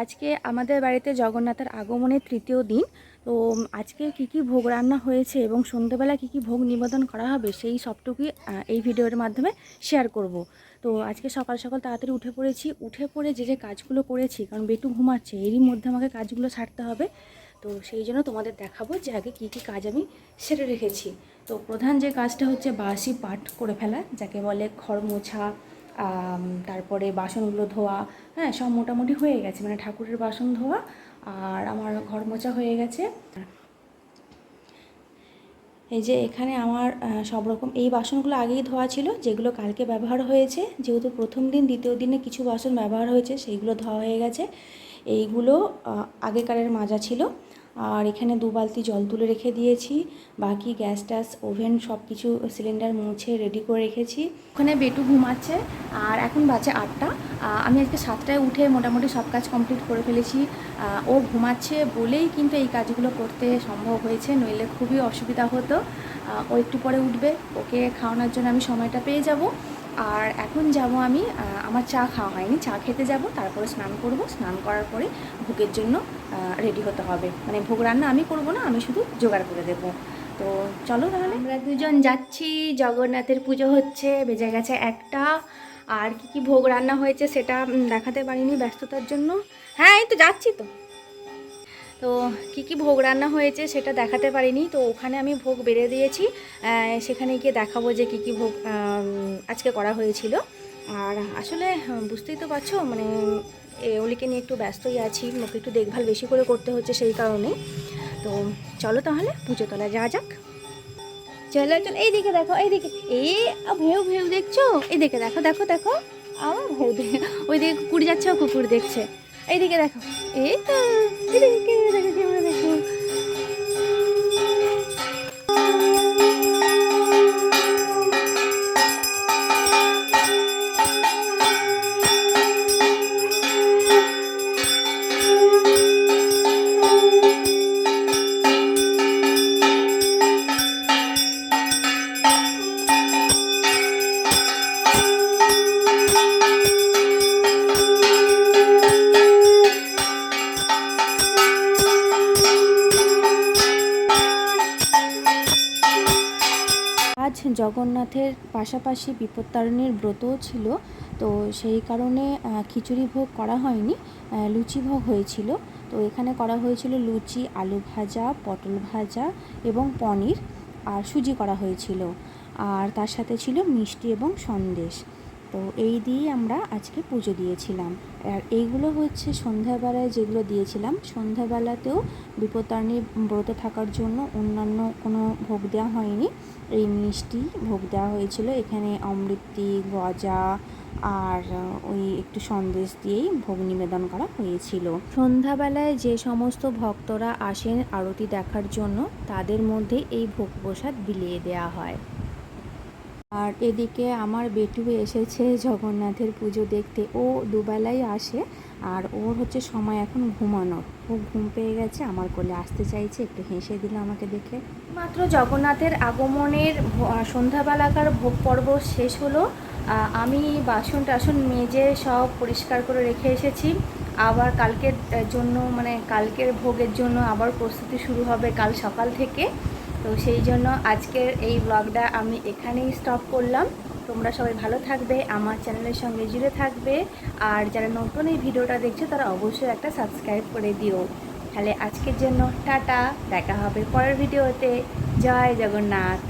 আজকে আমাদের বাড়িতে জগন্নাথের আগমনের তৃতীয় দিন। তো আজকে কি ভোগ রান্না হয়েছে এবং সন্ধ্যেবেলা কি ভোগ নিবেদন করা হবে সেই সবটুকুই এই ভিডিওর মাধ্যমে শেয়ার করব। তো আজকে সকাল সকাল তাড়াতাড়ি উঠে পড়েছি, উঠে পড়ে যে কাজগুলো করেছি, কারণ বেটু ঘুমাচ্ছে, এরই মধ্যে আমাকে কাজগুলো সারতে হবে। তো সেই জন্য তোমাদের দেখাবো যে আগে কী কাজ আমি সেরে রেখেছি। তো প্রধান যে কাজটা হচ্ছে বাসি পাট করে ফেলা, যাকে বলে ঘর মোছা, তারপরে বাসনগুলো ধোয়া। হ্যাঁ, সব মোটামুটি হয়ে গেছে, মানে ঠাকুরের বাসন ধোয়া আর আমার ঘর মোছা হয়ে গেছে। এই যে এখানে আমার সব রকম এই বাসনগুলো আগেই ধোয়া ছিল, যেগুলো কালকে ব্যবহার হয়েছে, যেহেতু প্রথম দিন দ্বিতীয় দিনে কিছু বাসন ব্যবহার হয়েছে, সেইগুলো ধোয়া হয়ে গেছে। এইগুলো আগেকারের মাজা ছিল। আর এখানে 2 বালতি জল তুলে রেখে দিয়েছি। বাকি গ্যাস ট্যাস ওভেন সব কিছু সিলিন্ডার মুছে রেডি করে রেখেছি। ওখানে বেটু ঘুমাচ্ছে আর এখন বাজে 8টা। আমি আজকে 7টায় উঠে মোটামুটি সব কাজ কমপ্লিট করে ফেলেছি। ও ঘুমাচ্ছে বলেই কিন্তু এই কাজগুলো করতে সম্ভব হয়েছে, নইলে খুবই অসুবিধা হতো। ও একটু পরে উঠবে, ওকে খাওয়ানোর জন্য আমি সময়টা পেয়ে যাব। আর এখন যাব আমি, আমার চা খাওয়া হয়নি, চা খেতে যাব, তারপরে স্নান করব। স্নান করার পরে ভোগের জন্য রেডি হতে হবে। মানে ভোগ রান্না আমি করব না, আমি শুধু জোগাড় করে দেব। তো চলো তাহলে আমরা দুজন যাচ্ছি, জগন্নাথের পুজো হচ্ছে, বেজে গেছে 1টা। আর কি ভোগ রান্না হয়েছে সেটা দেখাতে পারিনি ব্যস্ততার জন্য। হ্যাঁ, এই তো যাচ্ছি তো। তো কি ভোগ রান্না হয়েছে সেটা দেখাতে পারিনি, তো ওখানে আমি ভোগ বেড়ে দিয়েছি। সেখানে গিয়ে দেখাবো যে কি ভোগ আজকে করা হয়েছিল। আর আসলে বুঝতেই তো পারছো, মানে ওলিকে নিয়ে একটু ব্যস্তই আছি, ওকে একটু দেখভাল বেশি করে করতে হচ্ছে সেই কারণেই। তো চলো তাহলে পুজো তলায় যাওয়া যাক। চলো চলো, এইদিকে দেখো, এইদিকে ভেউ ভেউ দেখছো, এইদিকে দেখো দেখো দেখো, আমার ভেউ দেখে ওইদিকে কুকুর যাচ্ছে, কুকুর দেখছে। এইদিকে দেখো, এই তো এদিকে ক্যামেরা দেখো, ক্যামেরা দেখো। আজ জগন্নাথের পাশাপাশি বিপত্তারিণীর ব্রতও ছিল, তো সেই কারণে খিচুড়ি ভোগ করা হয়নি, লুচি ভোগ হয়েছিল। তো এখানে করা হয়েছিল লুচি, আলু ভাজা, পটল ভাজা এবং পনির, আর সুজি করা হয়েছিল। আর তার সাথে ছিল মিষ্টি এবং সন্দেশ। তো এই দিয়েই আমরা আজকে পুজো দিয়েছিলাম। আর এইগুলো হচ্ছে সন্ধ্যাবেলায় যেগুলো দিয়েছিলাম, সন্ধ্যাবেলাতেও বিপত্তারিণী ব্রত থাকার জন্য অন্যান্য কোনো ভোগ দেওয়া হয়নি, এই মিষ্টি ভোগ দেওয়া হয়েছিল। এখানে অমৃতি, গজা আর ওই একটু সন্দেশ দিয়েই ভোগ নিবেদন করা হয়েছিল। সন্ধ্যাবেলায় যে সমস্ত ভক্তরা আসেন আরতি দেখার জন্য, তাদের মধ্যে এই ভোগ প্রসাদ বিলিয়ে দেওয়া হয়। আর এদিকে আমার বেটু এসেছে জগন্নাথের পুজো দেখতে। ও দুবেলাই আসে, আর ওর হচ্ছে সময় এখন ঘুমানোর। ও ঘুম পেয়ে গেছে, আমার কোলে আসতে চাইছে, একটু হেসে দিল আমাকে দেখে। মাত্র জগন্নাথের আগমনের সন্ধ্যাবেলাকার ভোগ পর্ব শেষ হলো। আমি বাসন টাসন মেজে সব পরিষ্কার করে রেখে এসেছি। আবার কালকের জন্য, মানে কালকের ভোগের জন্য আবার প্রস্তুতি শুরু হবে কাল সকাল থেকে। তো সেই জন্য আজকের এই ব্লগটা আমি এখানেই স্টপ করলাম। তোমরা সবাই ভালো থাকবে, আমার চ্যানেলের সঙ্গে জুড়ে থাকবে। আর যারা নতুন এই ভিডিওটা দেখছো তারা অবশ্যই একটা সাবস্ক্রাইব করে দিও। তাহলে আজকের জন্য টাটা, দেখা হবে পরের ভিডিওতে। জয় জগন্নাথ।